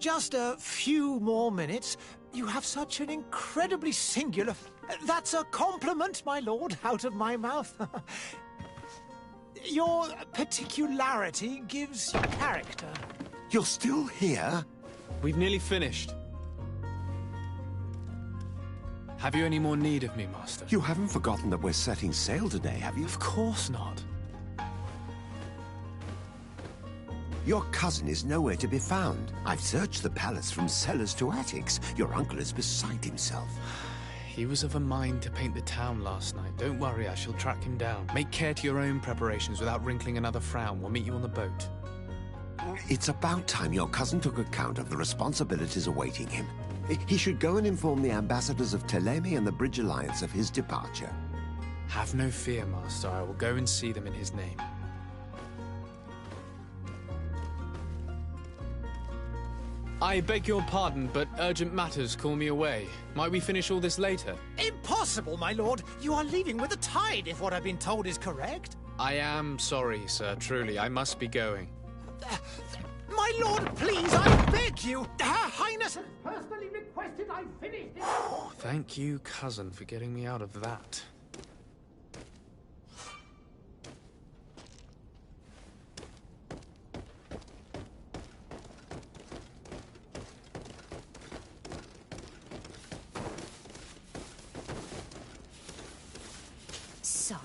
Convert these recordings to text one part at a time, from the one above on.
just a few more minutes. You have such an incredibly singular... That's a compliment, my lord, out of my mouth. Your particularity gives you character. You're still here? We've nearly finished. Have you any more need of me, Master? You haven't forgotten that we're setting sail today, have you? Of course not. Your cousin is nowhere to be found. I've searched the palace from cellars to attics. Your uncle is beside himself. He was of a mind to paint the town last night. Don't worry, I shall track him down. Make care to your own preparations without wrinkling another frown. We'll meet you on the boat. It's about time your cousin took account of the responsibilities awaiting him. He should go and inform the ambassadors of Telemi and the Bridge Alliance of his departure. Have no fear, Master. I will go and see them in his name. I beg your pardon, but urgent matters call me away. Might we finish all this later? Impossible, my lord. You are leaving with the tide, if what I've been told is correct. I am sorry, sir. Truly, I must be going. My lord, please, I beg you. Her Highness has personally requested I finish this. Oh, thank you, cousin, for getting me out of that. Sire,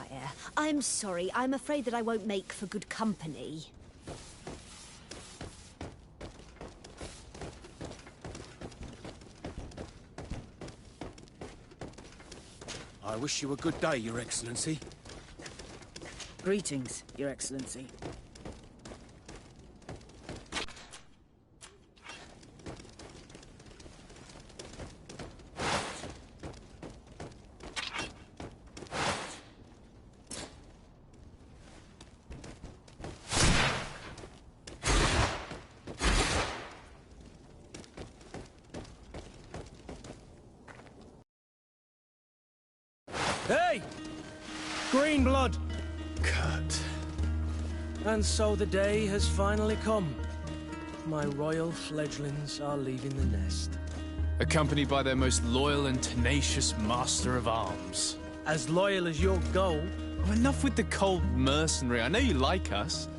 I'm sorry. I'm afraid that I won't make for good company. I wish you a good day, Your Excellency. Greetings, Your Excellency. Hey! Green blood! Kurt. And so the day has finally come. My royal fledglings are leaving the nest. Accompanied by their most loyal and tenacious master of arms. As loyal as your gold. Oh, enough with the cold mercenary. I know you like us.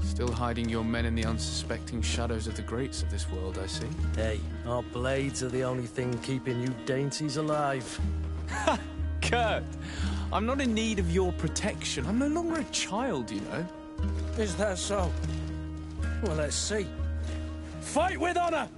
Still hiding your men in the unsuspecting shadows of the greats of this world, I see. Hey, our blades are the only thing keeping you dainties alive. Ha! Kurt! I'm not in need of your protection. I'm no longer a child, you know. Is that so? Well, let's see. Fight with honor!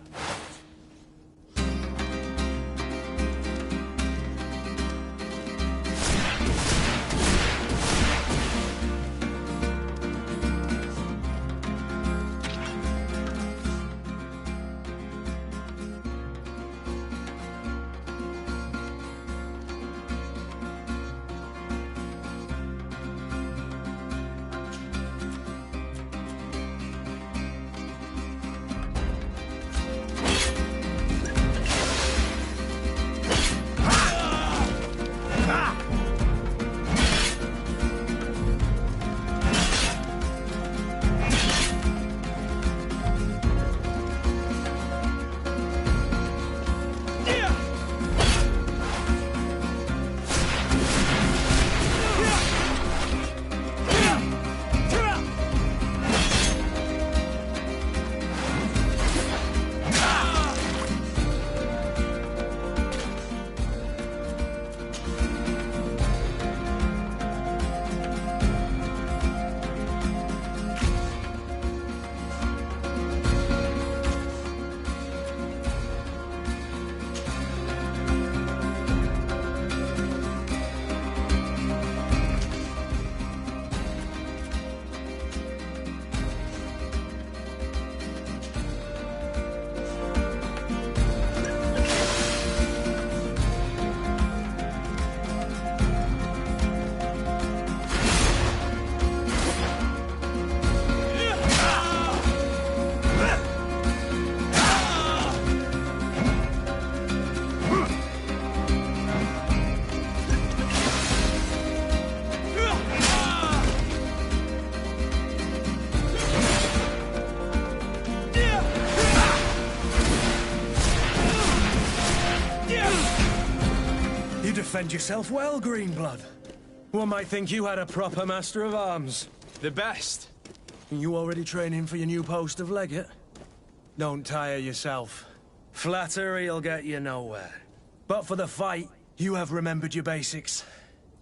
mind yourself well, Greenblood. One might think you had a proper master of arms. The best. You already training for your new post of legate? Don't tire yourself. Flattery'll get you nowhere. But for the fight, you have remembered your basics.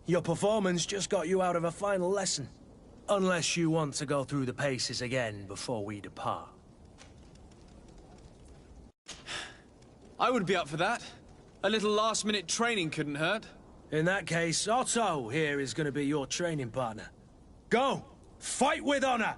Your performance just got you out of a final lesson. Unless you want to go through the paces again before we depart. I would be up for that. A little last-minute training couldn't hurt. In that case, Otto here is going to be your training partner. Go! Fight with honor!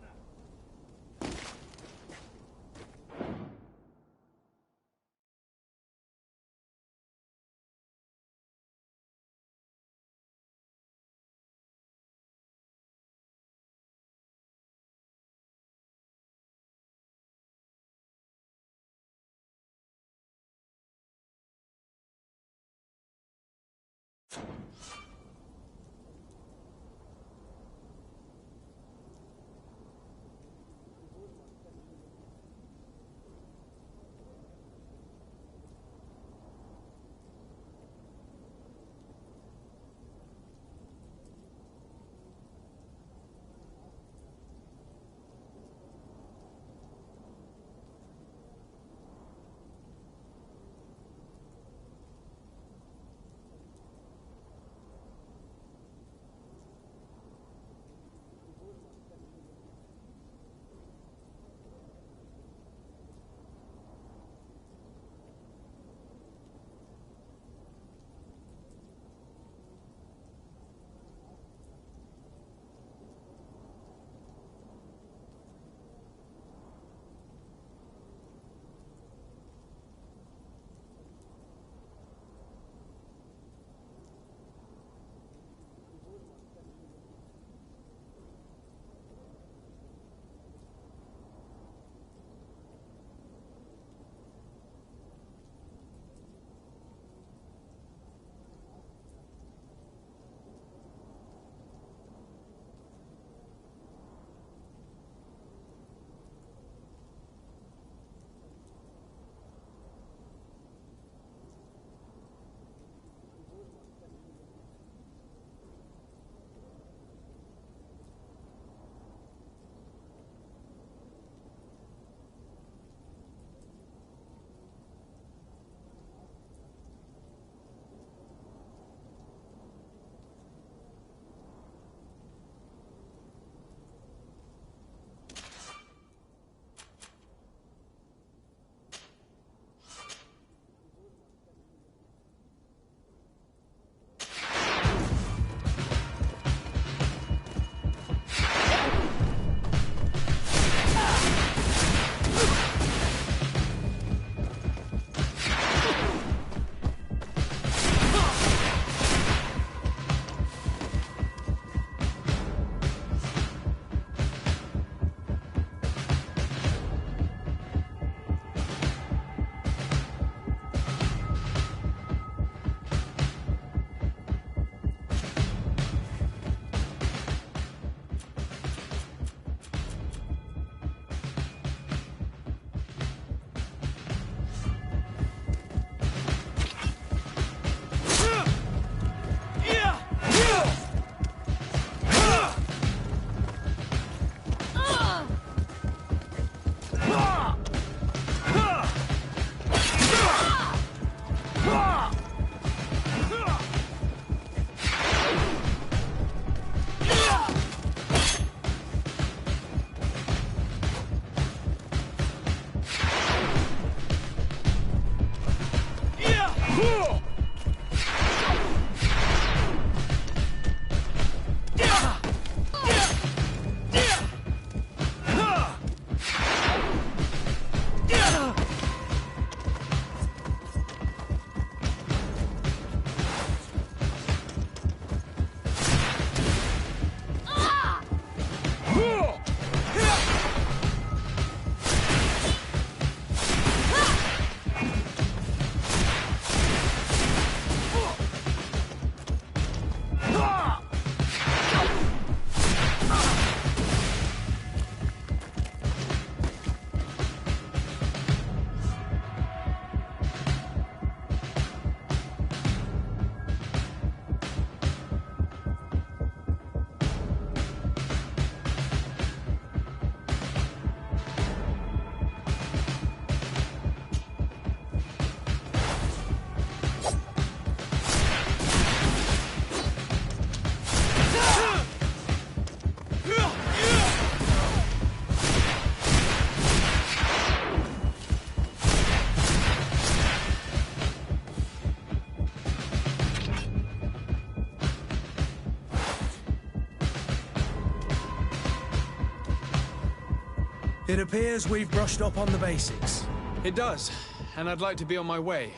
It appears we've brushed up on the basics. It does, and I'd like to be on my way.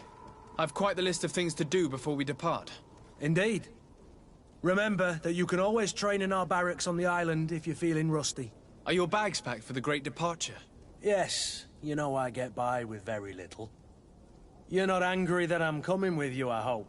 I've quite the list of things to do before we depart. Indeed. Remember that you can always train in our barracks on the island if you're feeling rusty. Are your bags packed for the great departure? Yes, you know I get by with very little. You're not angry that I'm coming with you, I hope.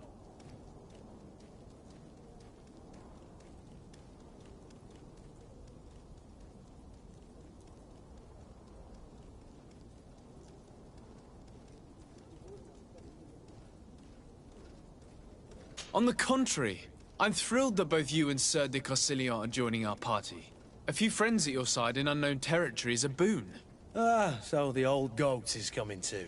On the contrary, I'm thrilled that both you and Sir de Cossillon are joining our party. A few friends at your side in unknown territory is a boon. Ah, so the old goat is coming too.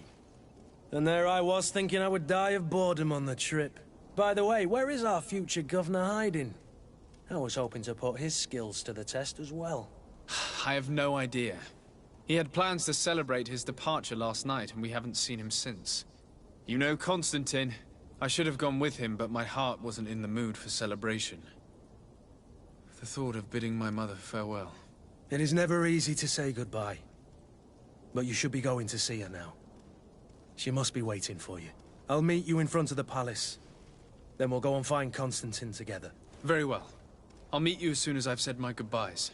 And there I was thinking I would die of boredom on the trip. By the way, where is our future governor hiding? I was hoping to put his skills to the test as well. I have no idea. He had plans to celebrate his departure last night, and we haven't seen him since. You know Constantine. I should have gone with him, but my heart wasn't in the mood for celebration. The thought of bidding my mother farewell. It is never easy to say goodbye. But you should be going to see her now. She must be waiting for you. I'll meet you in front of the palace. Then we'll go and find Constantine together. Very well. I'll meet you as soon as I've said my goodbyes.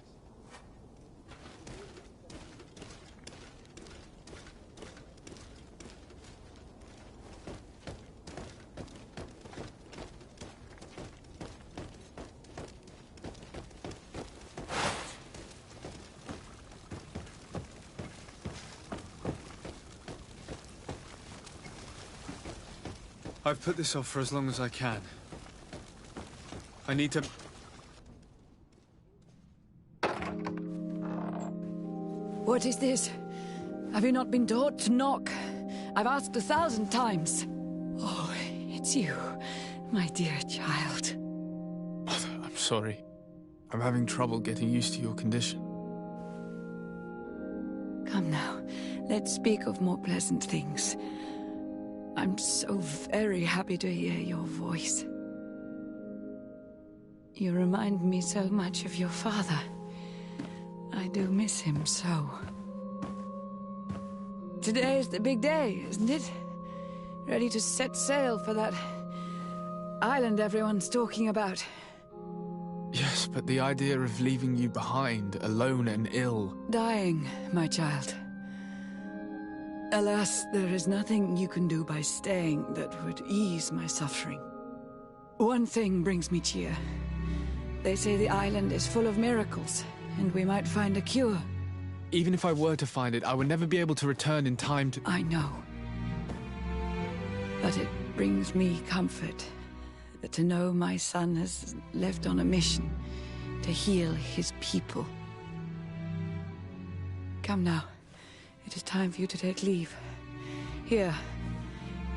I've put this off for as long as I can. I need to... What is this? Have you not been taught to knock? I've asked 1,000 times. Oh, it's you, my dear child. Mother, I'm sorry. I'm having trouble getting used to your condition. Come now, let's speak of more pleasant things. I'm so very happy to hear your voice. You remind me so much of your father. I do miss him so. Today is the big day, isn't it? Ready to set sail for that island everyone's talking about. Yes, but the idea of leaving you behind, alone and ill... Dying, my child. Alas, there is nothing you can do by staying that would ease my suffering. One thing brings me cheer. They say the island is full of miracles, and we might find a cure. Even if I were to find it, I would never be able to return in time to... I know. But it brings me comfort to know my son has left on a mission to heal his people. Come now. It is time for you to take leave. Here,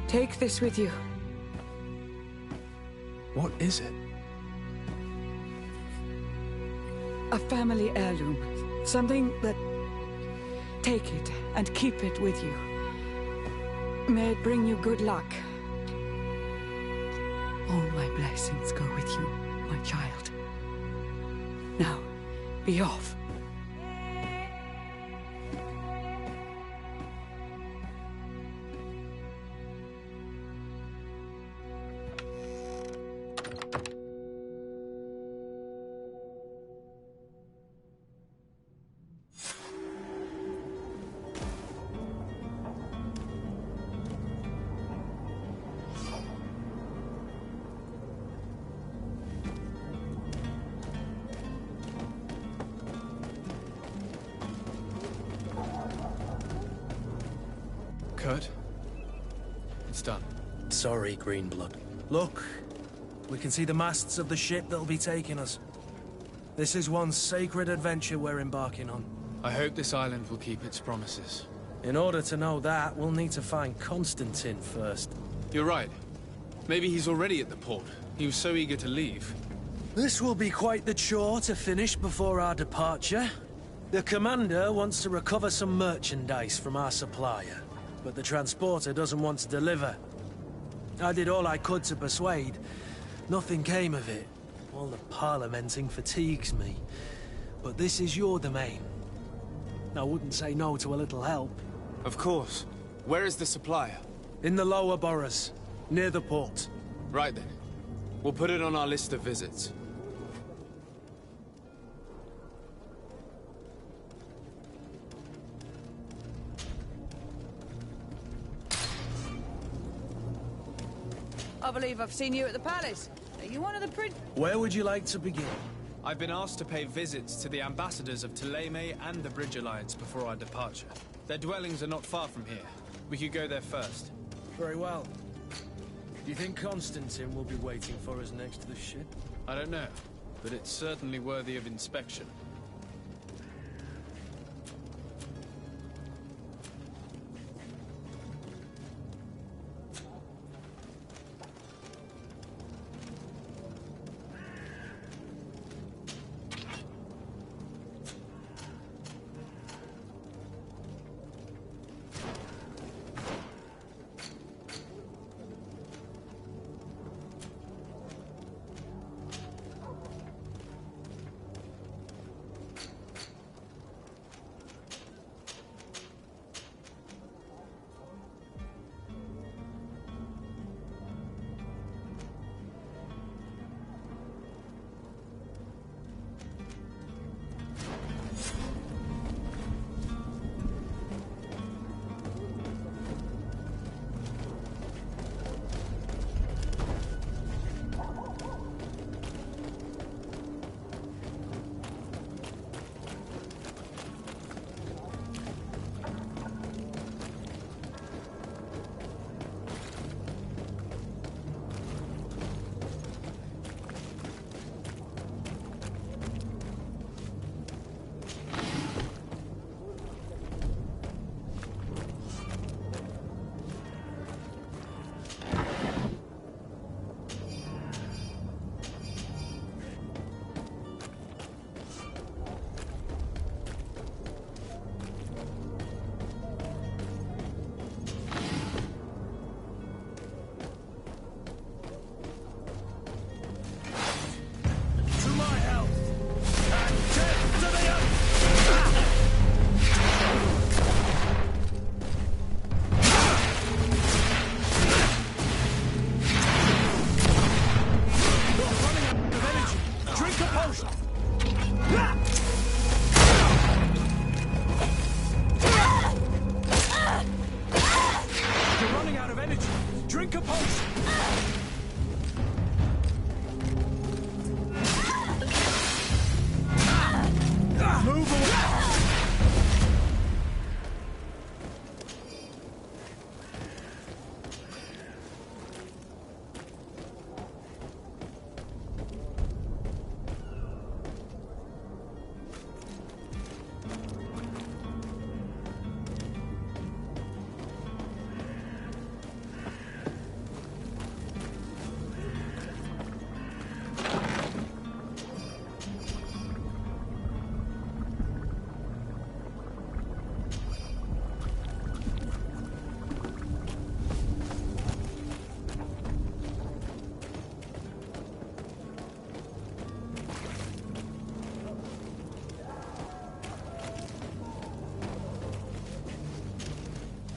take this with you. What is it? A family heirloom. Something that... Take it and keep it with you. May it bring you good luck. All my blessings go with you, my child. Now, be off. Kurt? It's done. Sorry, Greenblood. Look, we can see the masts of the ship that'll be taking us. This is one sacred adventure we're embarking on. I hope this island will keep its promises. In order to know that, we'll need to find Constantine first. You're right. Maybe he's already at the port. He was so eager to leave. This will be quite the chore to finish before our departure. The commander wants to recover some merchandise from our supplier, but the transporter doesn't want to deliver. I did all I could to persuade. Nothing came of it. All the parliamenting fatigues me. But this is your domain. I wouldn't say no to a little help. Of course. Where is the supplier? In the lower boroughs, near the port. Right then. We'll put it on our list of visits. I believe I've seen you at the palace. Are you one of the Where would you like to begin? I've been asked to pay visits to the ambassadors of Thélème and the Bridge Alliance before our departure. Their dwellings are not far from here. We could go there first. Very well. Do you think Constantine will be waiting for us next to the ship? I don't know, but it's certainly worthy of inspection.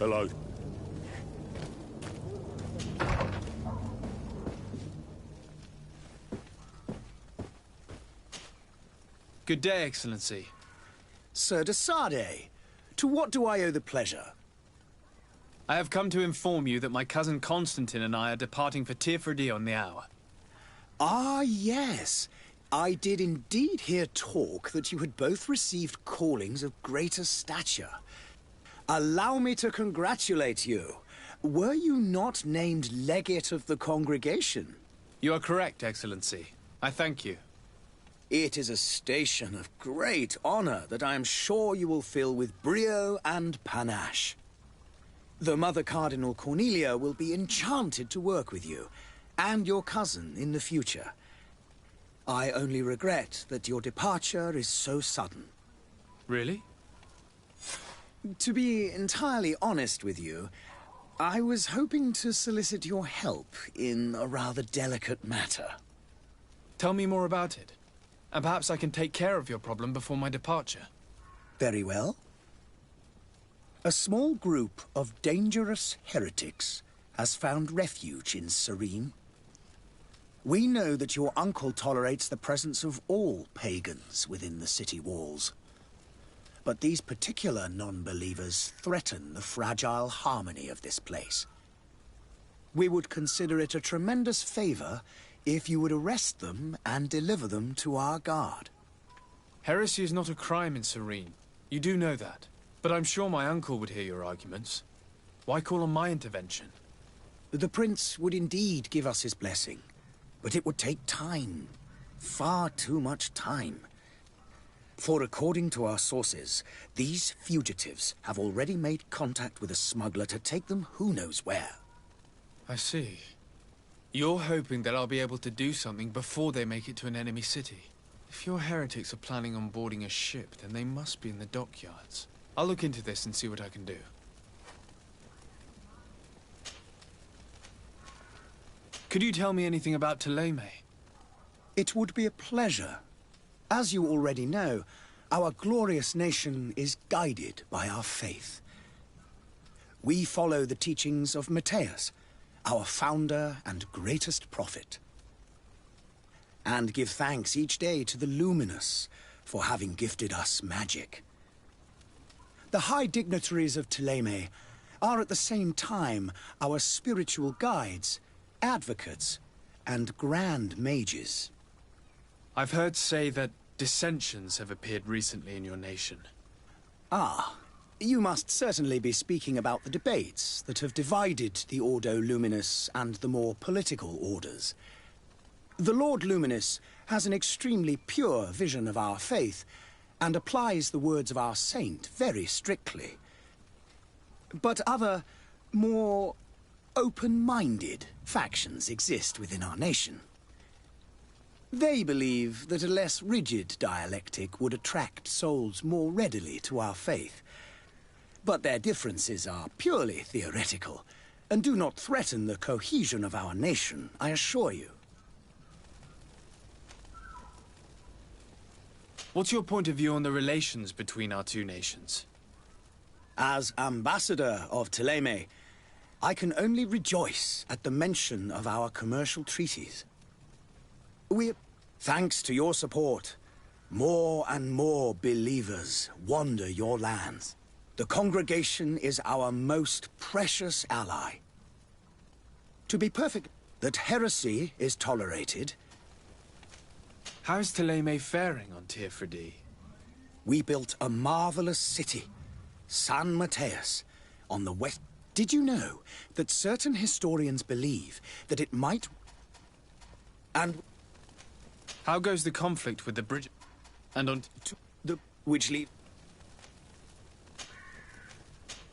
Hello. Good day, Excellency. Sir de Sade, to what do I owe the pleasure? I have come to inform you that my cousin Constantine and I are departing for Tirfredi on the hour. Ah, yes. I did indeed hear talk that you had both received callings of greater stature. Allow me to congratulate you. Were you not named legate of the congregation? You are correct, Excellency. I thank you. It is a station of great honor that I am sure you will fill with brio and panache. The Mother Cardinal Cornelia will be enchanted to work with you, and your cousin in the future. I only regret that your departure is so sudden. Really? To be entirely honest with you, I was hoping to solicit your help in a rather delicate matter. Tell me more about it, and perhaps I can take care of your problem before my departure. Very well. A small group of dangerous heretics has found refuge in Serene. We know that your uncle tolerates the presence of all pagans within the city walls. But these particular non-believers threaten the fragile harmony of this place. We would consider it a tremendous favor if you would arrest them and deliver them to our guard. Heresy is not a crime in Serene. You do know that. But I'm sure my uncle would hear your arguments. Why call on my intervention? The prince would indeed give us his blessing, but it would take time. Far too much time. For according to our sources, these fugitives have already made contact with a smuggler to take them who knows where. I see. You're hoping that I'll be able to do something before they make it to an enemy city. If your heretics are planning on boarding a ship, then they must be in the dockyards. I'll look into this and see what I can do. Could you tell me anything about Thélème? It would be a pleasure. As you already know, our glorious nation is guided by our faith. We follow the teachings of Matthias, our founder and greatest prophet, and give thanks each day to the Luminous for having gifted us magic. The high dignitaries of Thélème are at the same time our spiritual guides, advocates, and grand mages. I've heard say that dissensions have appeared recently in your nation. Ah, you must certainly be speaking about the debates that have divided the Ordo Luminous and the more political orders. The Lord Luminous has an extremely pure vision of our faith and applies the words of our saint very strictly. But other, more open-minded factions exist within our nation. They believe that a less rigid dialectic would attract souls more readily to our faith. But their differences are purely theoretical, and do not threaten the cohesion of our nation, I assure you. What's your point of view on the relations between our two nations? As ambassador of Thélème, I can only rejoice at the mention of our commercial treaties. Thanks to your support, more and more believers wander your lands. The congregation is our most precious ally. To be perfect, that heresy is tolerated. How's Thélème faring on Teofridi? We built a marvelous city, San Matthias, on the west. Did you know that certain historians believe that it might... And... How goes the conflict with the bridge? And on... which leave...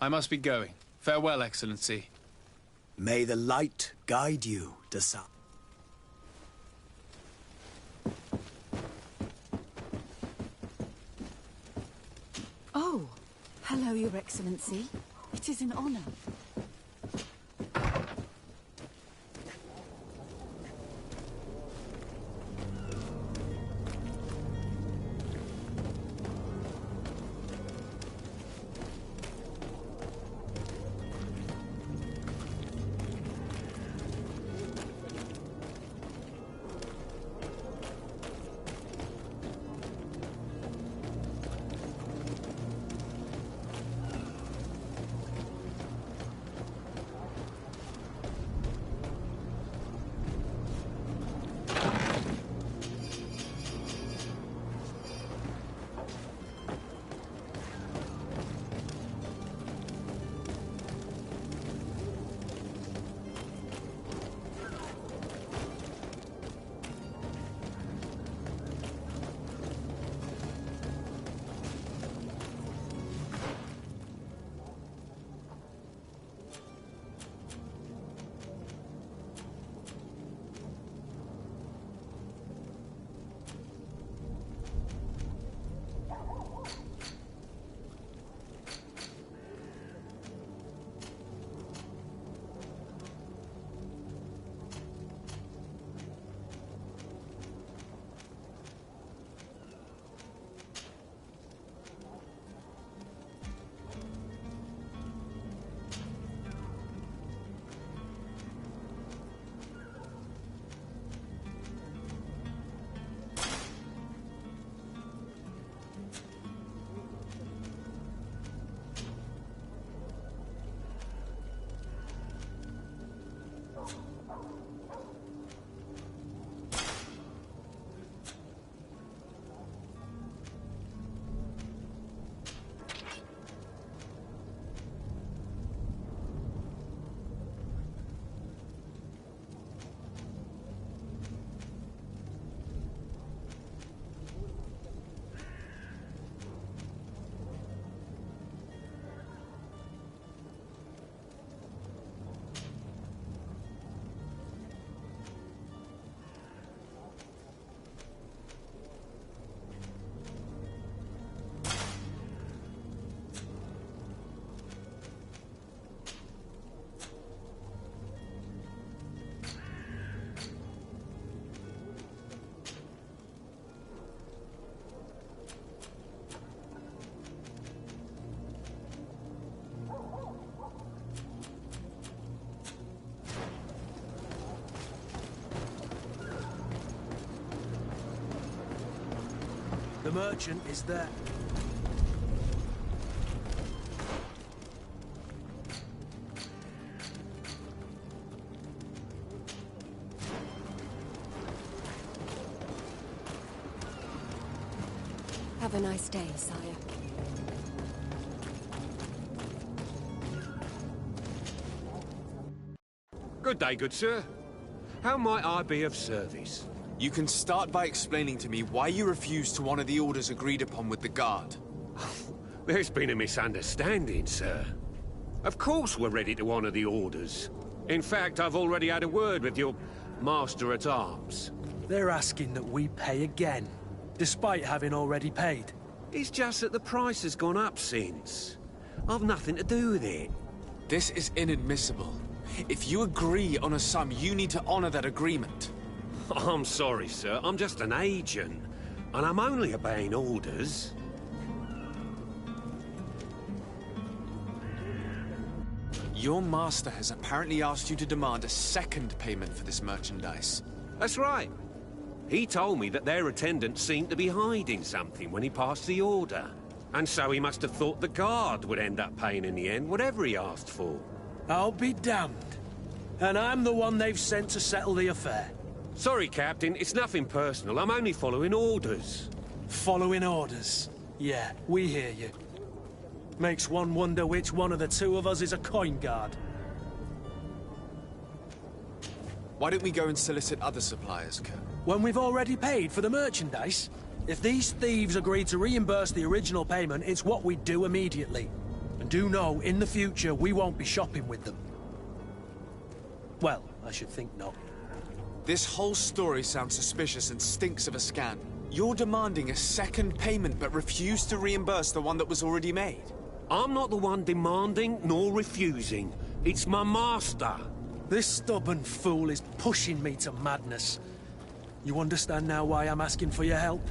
I must be going. Farewell, Excellency. May the light guide you, Dasa. Oh, hello, Your Excellency. It is an honor. The merchant is there. Have a nice day, sire. Good day, good sir. How might I be of service? You can start by explaining to me why you refused to honor the orders agreed upon with the guard. There's been a misunderstanding, sir. Of course we're ready to honor the orders. In fact, I've already had a word with your master-at-arms. They're asking that we pay again, despite having already paid. It's just that the price has gone up since. I've nothing to do with it. This is inadmissible. If you agree on a sum, you need to honor that agreement. I'm sorry, sir. I'm just an agent. And I'm only obeying orders. Your master has apparently asked you to demand a second payment for this merchandise. That's right. He told me that their attendant seemed to be hiding something when he passed the order. And so he must have thought the guard would end up paying in the end, whatever he asked for. I'll be damned. And I'm the one they've sent to settle the affair. Sorry, Captain. It's nothing personal. I'm only following orders. Following orders? Yeah, we hear you. Makes one wonder which one of the two of us is a coin guard. Why don't we go and solicit other suppliers, Kurt? When we've already paid for the merchandise? If these thieves agree to reimburse the original payment, it's what we do immediately. And do know, in the future, we won't be shopping with them. Well, I should think not. This whole story sounds suspicious and stinks of a scam. You're demanding a second payment but refuse to reimburse the one that was already made. I'm not the one demanding nor refusing. It's my master. This stubborn fool is pushing me to madness. You understand now why I'm asking for your help?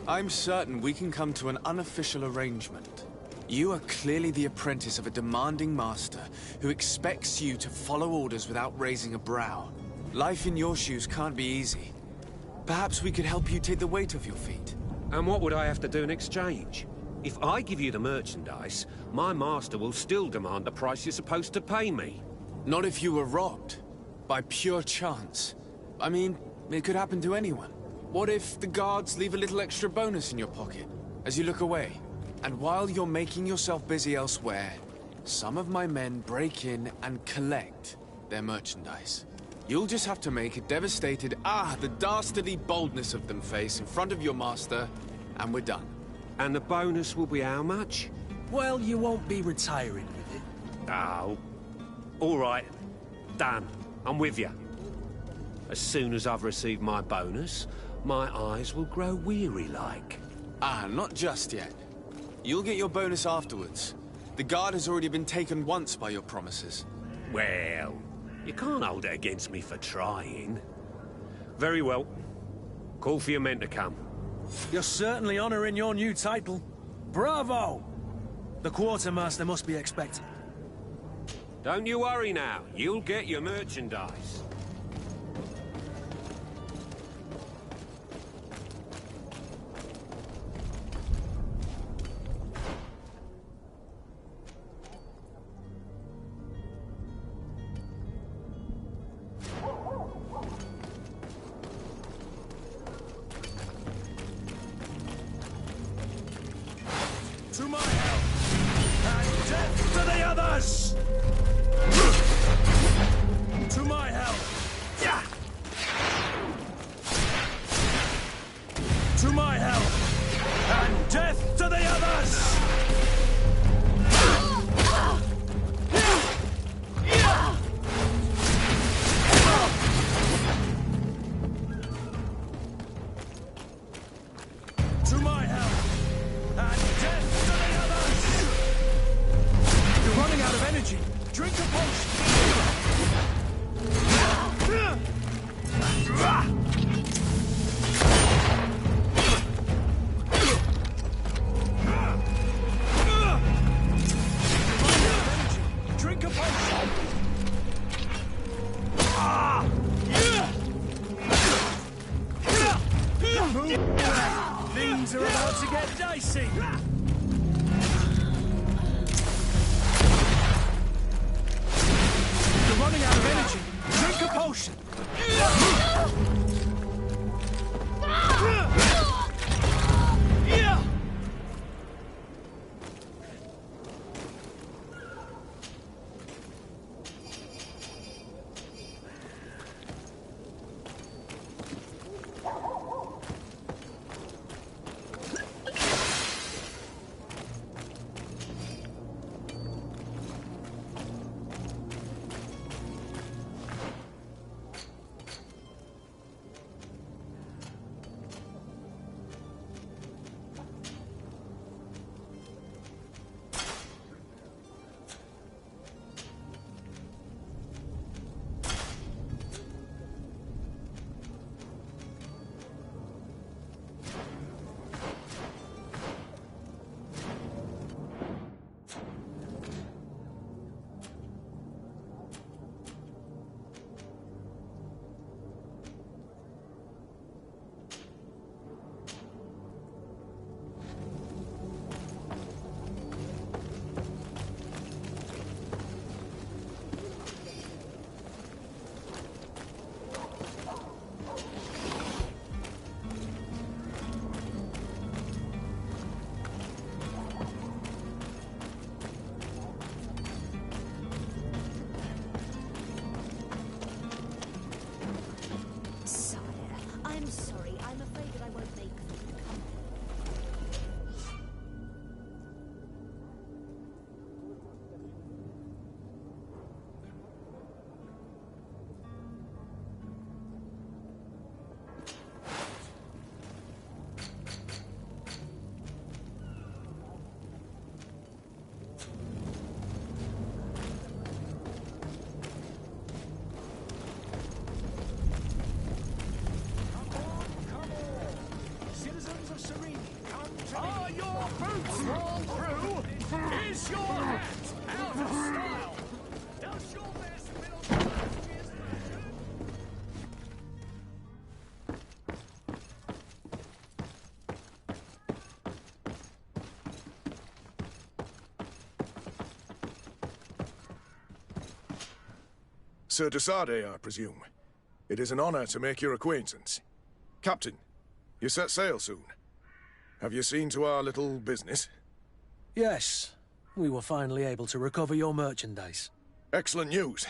I'm certain we can come to an unofficial arrangement. You are clearly the apprentice of a demanding master who expects you to follow orders without raising a brow. Life in your shoes can't be easy. Perhaps we could help you take the weight off your feet. And what would I have to do in exchange? If I give you the merchandise, my master will still demand the price you're supposed to pay me. Not if you were robbed. By pure chance. I mean, it could happen to anyone. What if the guards leave a little extra bonus in your pocket as you look away? And while you're making yourself busy elsewhere, some of my men break in and collect their merchandise. You'll just have to make a devastated, the dastardly boldness of them face in front of your master, and we're done. And the bonus will be how much? Well, you won't be retiring with it. Oh. All right. Done. I'm with you. As soon as I've received my bonus, my eyes will grow weary-like. Not just yet. You'll get your bonus afterwards. The guard has already been taken once by your promises. Well, you can't hold it against me for trying. Very well. Call for your men to come. You're certainly honoring your new title. Bravo! The quartermaster must be expecting. Don't you worry now. You'll get your merchandise. To my help! And death to the others! To my help! Yeah! To my help! And death to the others! To my help! And death to the others! You're running out of energy. Drink a potion. small crew? Is your hat out of style? Does your best middle... Sir de Sardet, I presume. It is an honor to make your acquaintance. Captain, you set sail soon. Have you seen to our little business? Yes. We were finally able to recover your merchandise. Excellent news.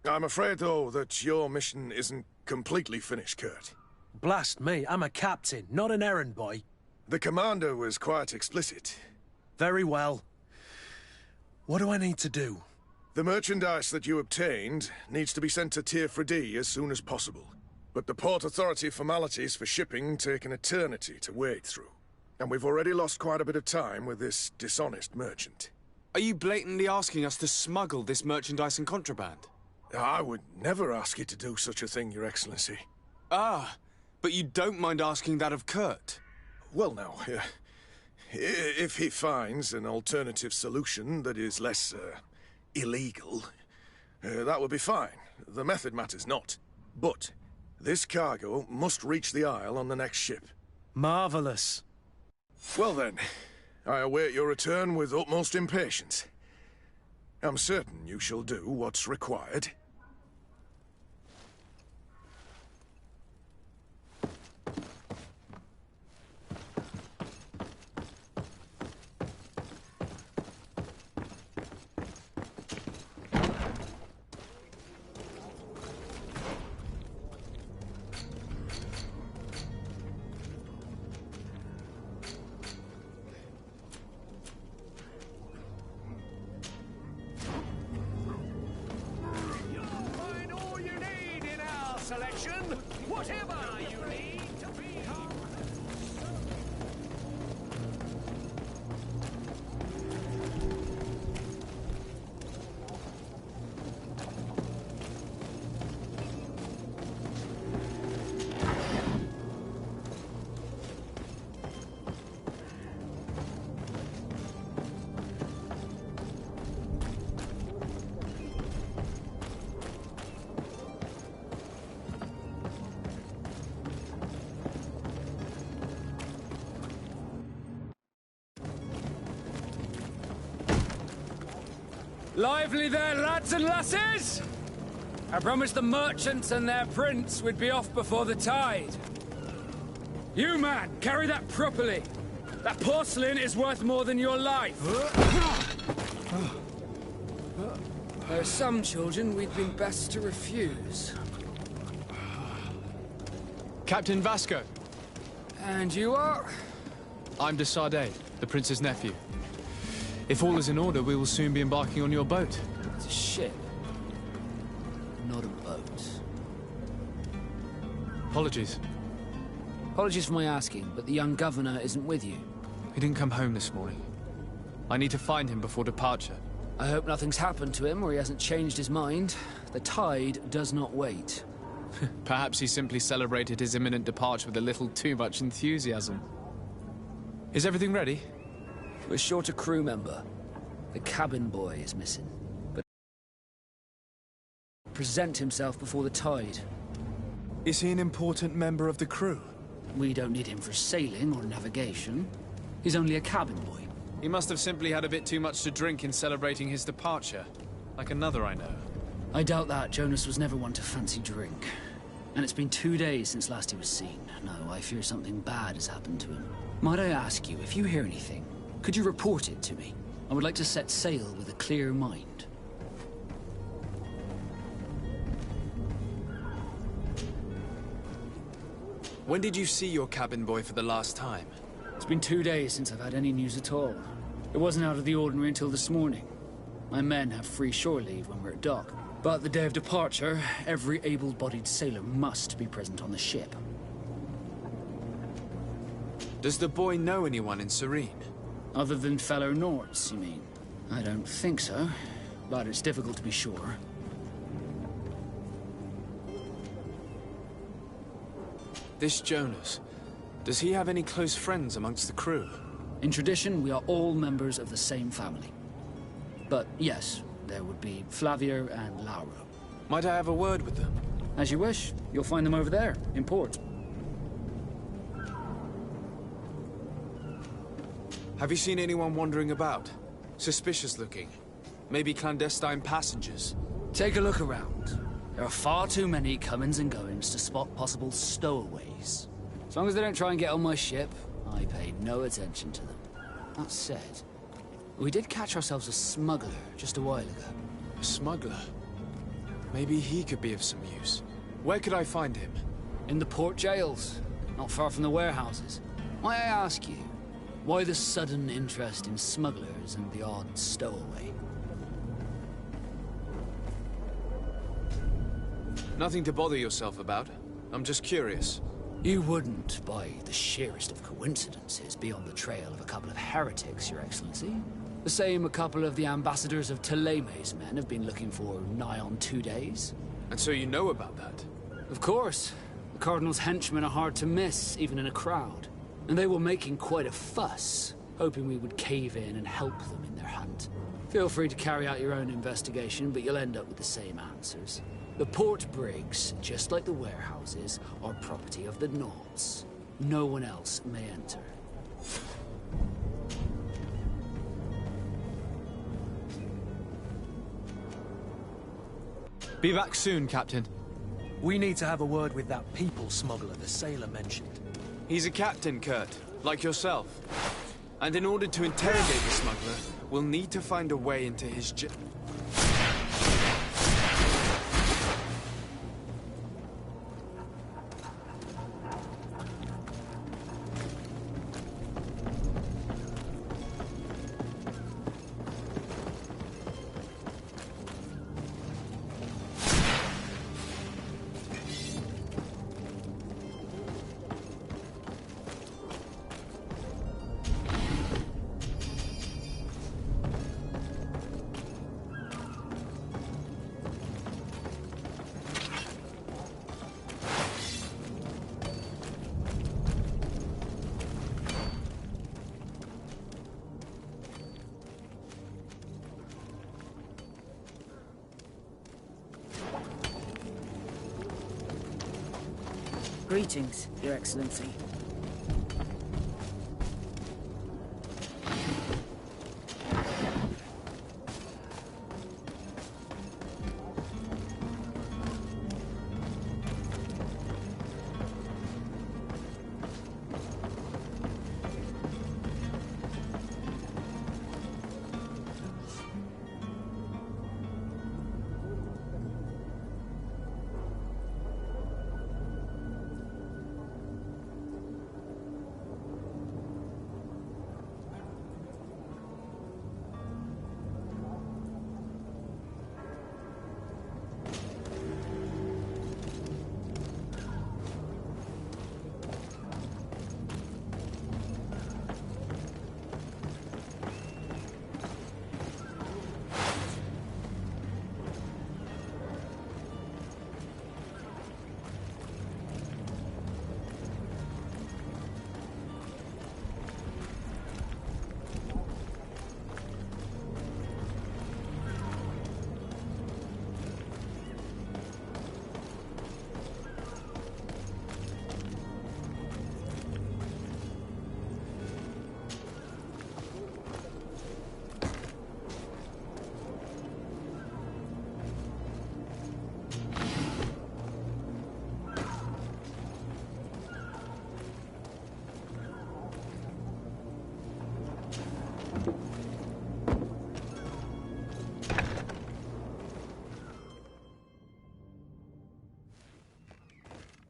I'm afraid, though, that your mission isn't completely finished, Kurt. Blast me, I'm a captain, not an errand boy. The commander was quite explicit. Very well. What do I need to do? The merchandise that you obtained needs to be sent to Tier D as soon as possible. But the Port Authority formalities for shipping take an eternity to wade through. And we've already lost quite a bit of time with this dishonest merchant. Are you blatantly asking us to smuggle this merchandise and contraband? I would never ask you to do such a thing, Your Excellency. Ah, but you don't mind asking that of Kurt? Well, now, if he finds an alternative solution that is less, illegal, that would be fine. The method matters not. But this cargo must reach the Isle on the next ship. Marvelous. Well then, I await your return with utmost impatience. I'm certain you shall do what's required. Whatever you need to be Lively there, lads and lasses! I promised the merchants and their prince we'd be off before the tide. You, man, carry that properly. That porcelain is worth more than your life. There are some children we'd been best to refuse. Captain Vasco. And you are? I'm de Sardet, the prince's nephew. If all is in order, we will soon be embarking on your boat. It's a ship, not a boat. Apologies. Apologies for my asking, but the young governor isn't with you. He didn't come home this morning. I need to find him before departure. I hope nothing's happened to him or he hasn't changed his mind. The tide does not wait. Perhaps he simply celebrated his imminent departure with a little too much enthusiasm. Is everything ready? We're short a crew member. The cabin boy is missing. But present himself before the tide. Is he an important member of the crew? We don't need him for sailing or navigation. He's only a cabin boy. He must have simply had a bit too much to drink in celebrating his departure. Like another I know. I doubt that. Jonas was never one to fancy drink. And it's been 2 days since last he was seen. No, I fear something bad has happened to him. Might I ask you, if you hear anything, could you report it to me? I would like to set sail with a clear mind. When did you see your cabin boy for the last time? It's been 2 days since I've had any news at all. It wasn't out of the ordinary until this morning. My men have free shore leave when we're at dock. But the day of departure, every able-bodied sailor must be present on the ship. Does the boy know anyone in Serene? Other than fellow Nords, you mean? I don't think so, but it's difficult to be sure. This Jonas, does he have any close friends amongst the crew? In tradition, we are all members of the same family. But yes, there would be Flavio and Lauro. Might I have a word with them? As you wish. You'll find them over there, in port. Have you seen anyone wandering about? Suspicious looking. Maybe clandestine passengers. Take a look around. There are far too many comings and goings to spot possible stowaways. As long as they don't try and get on my ship, I pay no attention to them. That said, we did catch ourselves a smuggler just a while ago. A smuggler? Maybe he could be of some use. Where could I find him? In the port jails, not far from the warehouses. Might I ask you, why the sudden interest in smugglers and the odd stowaway? Nothing to bother yourself about. I'm just curious. You wouldn't, by the sheerest of coincidences, be on the trail of a couple of heretics, Your Excellency. The same a couple of the ambassadors of Teleme's men have been looking for nigh on 2 days. And so you know about that? Of course. The Cardinal's henchmen are hard to miss, even in a crowd. And they were making quite a fuss, hoping we would cave in and help them in their hunt. Feel free to carry out your own investigation, but you'll end up with the same answers. The port brigs, just like the warehouses, are property of the Nauts. No one else may enter. Be back soon, Captain. We need to have a word with that people smuggler the sailor mentioned. He's a captain, Kurt, like yourself. And in order to interrogate the smuggler, we'll need to find a way into his Greetings, Your Excellency.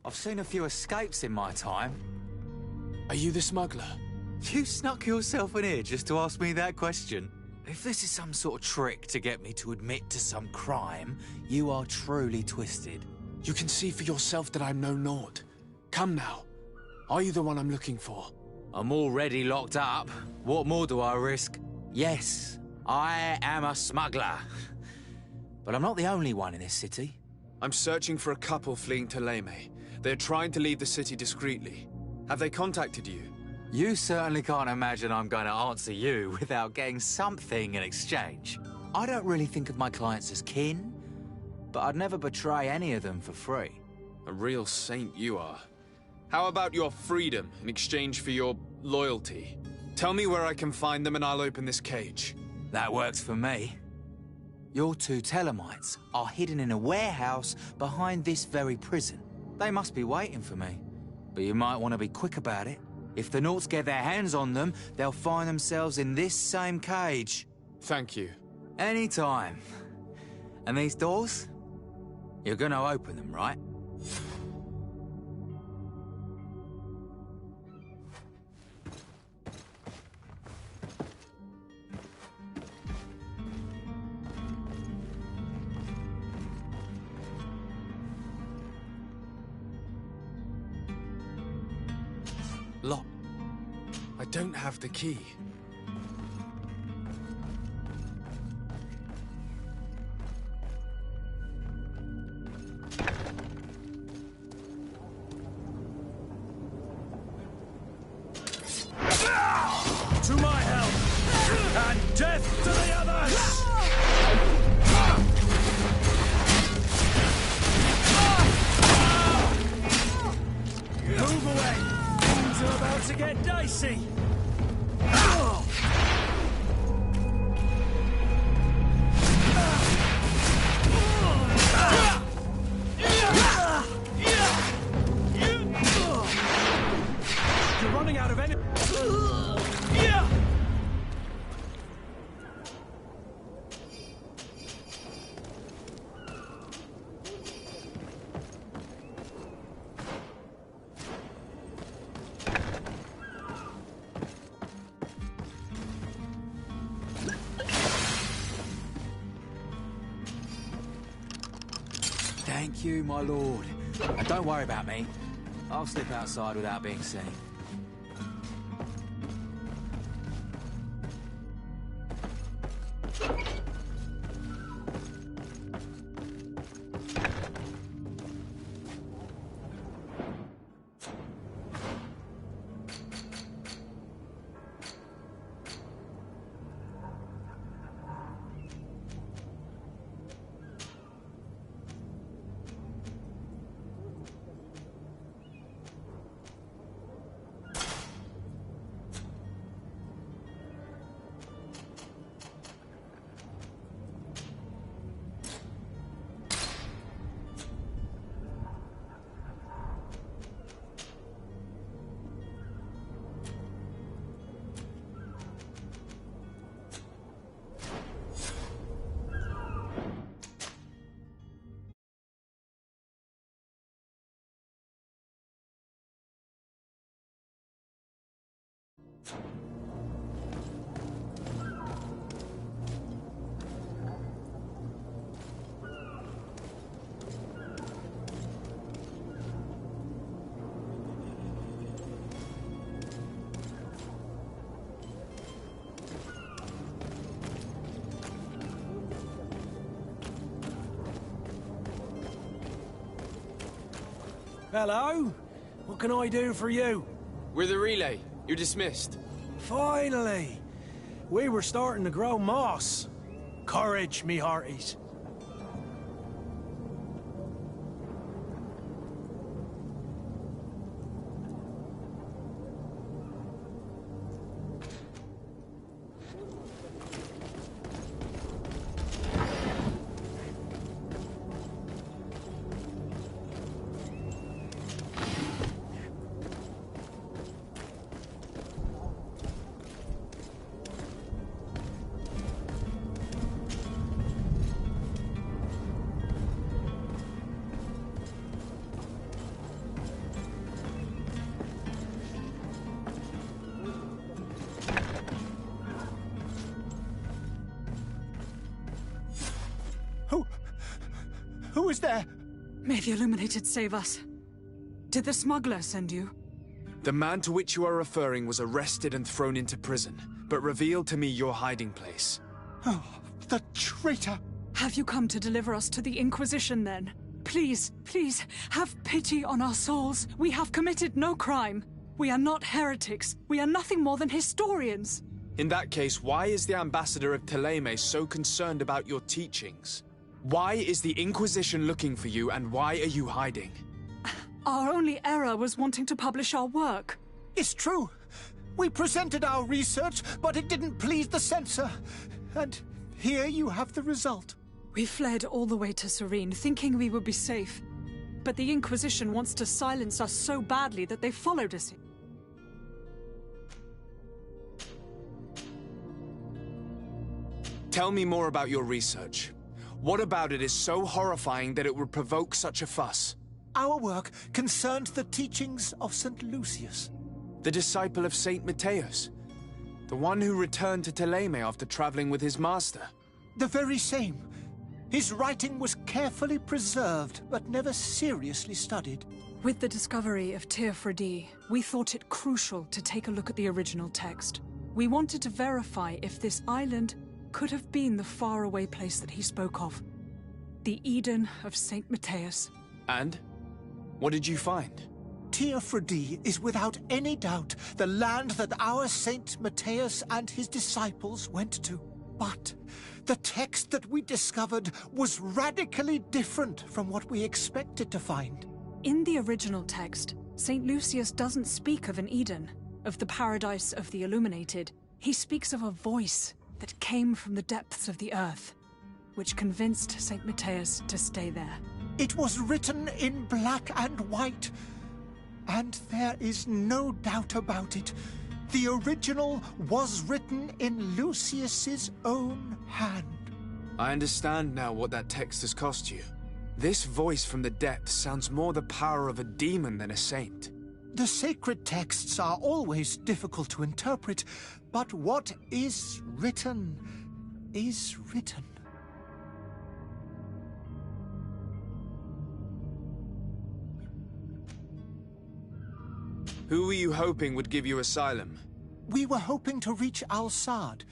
I've seen a few escapes in my time. Are you the smuggler? You snuck yourself in here just to ask me that question? If this is some sort of trick to get me to admit to some crime, you are truly twisted. You can see for yourself that I'm no Nord. Come now. Are you the one I'm looking for? I'm already locked up. What more do I risk? Yes, I am a smuggler. But I'm not the only one in this city. I'm searching for a couple fleeing to Leme. They're trying to leave the city discreetly. Have they contacted you? You certainly can't imagine I'm going to answer you without getting something in exchange. I don't really think of my clients as kin, but I'd never betray any of them for free. A real saint you are. How about your freedom in exchange for your loyalty? Tell me where I can find them and I'll open this cage. That works for me. Your two Telemites are hidden in a warehouse behind this very prison. They must be waiting for me, but you might want to be quick about it. If the Nauts get their hands on them, they'll find themselves in this same cage. Thank you. Anytime. And these doors? You're gonna open them, right? Lock. I don't have the key. To my help! And death to the others! Move away! Things are about to get dicey! You're running out of energy. Thank you, my lord. And don't worry about me. I'll slip outside without being seen. Hello? What can I do for you? We're the relay. You're dismissed. Finally! We were starting to grow moss. Courage, me hearties. Who is there? May the Illuminated save us. Did the smuggler send you? The man to which you are referring was arrested and thrown into prison, but revealed to me your hiding place. Oh, the traitor! Have you come to deliver us to the Inquisition, then? Please, please, have pity on our souls. We have committed no crime. We are not heretics. We are nothing more than historians. In that case, why is the ambassador of Thélème so concerned about your teachings? Why is the Inquisition looking for you, and why are you hiding? Our only error was wanting to publish our work. It's true. We presented our research, but it didn't please the censor. And here you have the result. We fled all the way to Serene, thinking we would be safe. But the Inquisition wants to silence us so badly that they followed us. Tell me more about your research. What about it is so horrifying that it would provoke such a fuss? Our work concerned the teachings of St. Lucius. The disciple of St. Matthias? The one who returned to Thélème after traveling with his master? The very same. His writing was carefully preserved, but never seriously studied. With the discovery of Teofredi, we thought it crucial to take a look at the original text. We wanted to verify if this island could have been the faraway place that he spoke of. The Eden of St. Matthias. And? What did you find? Teofredi is without any doubt the land that our Saint Matthias and his disciples went to. But the text that we discovered was radically different from what we expected to find. In the original text, St. Lucius doesn't speak of an Eden, of the paradise of the illuminated. He speaks of a voice that came from the depths of the earth, which convinced St. Matthias to stay there. It was written in black and white, and there is no doubt about it. The original was written in Lucius's own hand. I understand now what that text has cost you. This voice from the depths sounds more the power of a demon than a saint. The sacred texts are always difficult to interpret, but what is written is written. Who were you hoping would give you asylum? We were hoping to reach Al-Sad.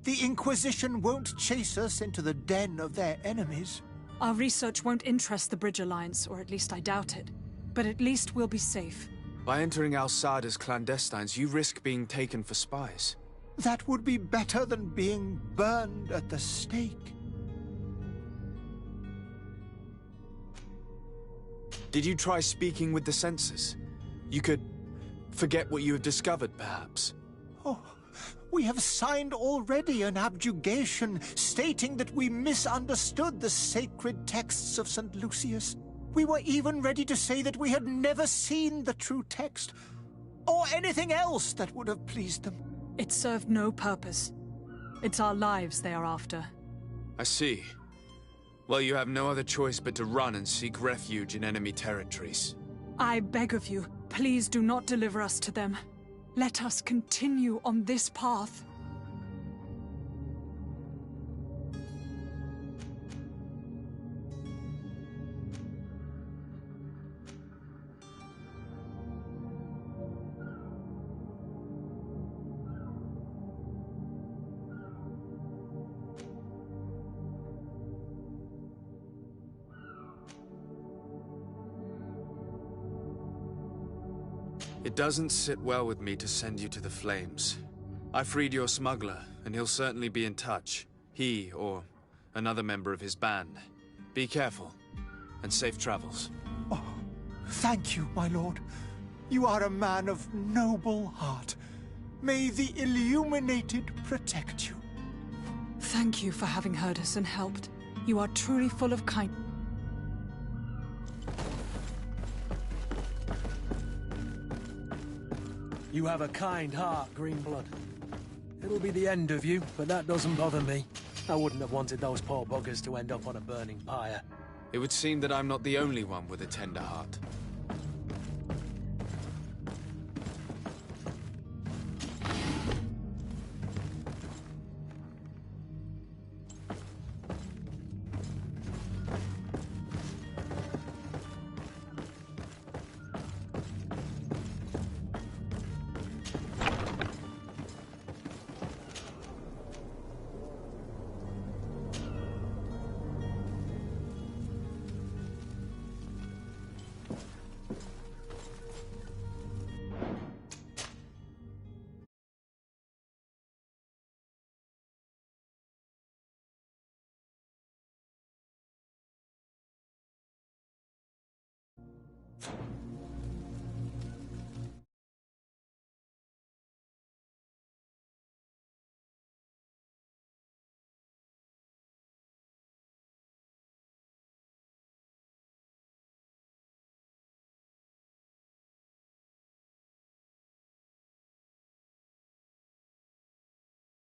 The Inquisition won't chase us into the den of their enemies. Our research won't interest the Bridge Alliance, or at least I doubt it. But at least we'll be safe. By entering Al-Sad as clandestines, you risk being taken for spies. That would be better than being burned at the stake. Did you try speaking with the censors? You could forget what you have discovered, perhaps. Oh, we have signed already an abjugation stating that we misunderstood the sacred texts of St. Lucius. We were even ready to say that we had never seen the true text, or anything else that would have pleased them. It served no purpose. It's our lives they are after. I see. Well, you have no other choice but to run and seek refuge in enemy territories. I beg of you, please do not deliver us to them. Let us continue on this path. It doesn't sit well with me to send you to the flames. I freed your smuggler, and he'll certainly be in touch. He, or another member of his band. Be careful, and safe travels. Oh, thank you, my lord. You are a man of noble heart. May the Illuminated protect you. Thank you for having heard us and helped. You are truly full of kindness. You have a kind heart, Greenblood. It'll be the end of you, but that doesn't bother me. I wouldn't have wanted those poor buggers to end up on a burning pyre. It would seem that I'm not the only one with a tender heart.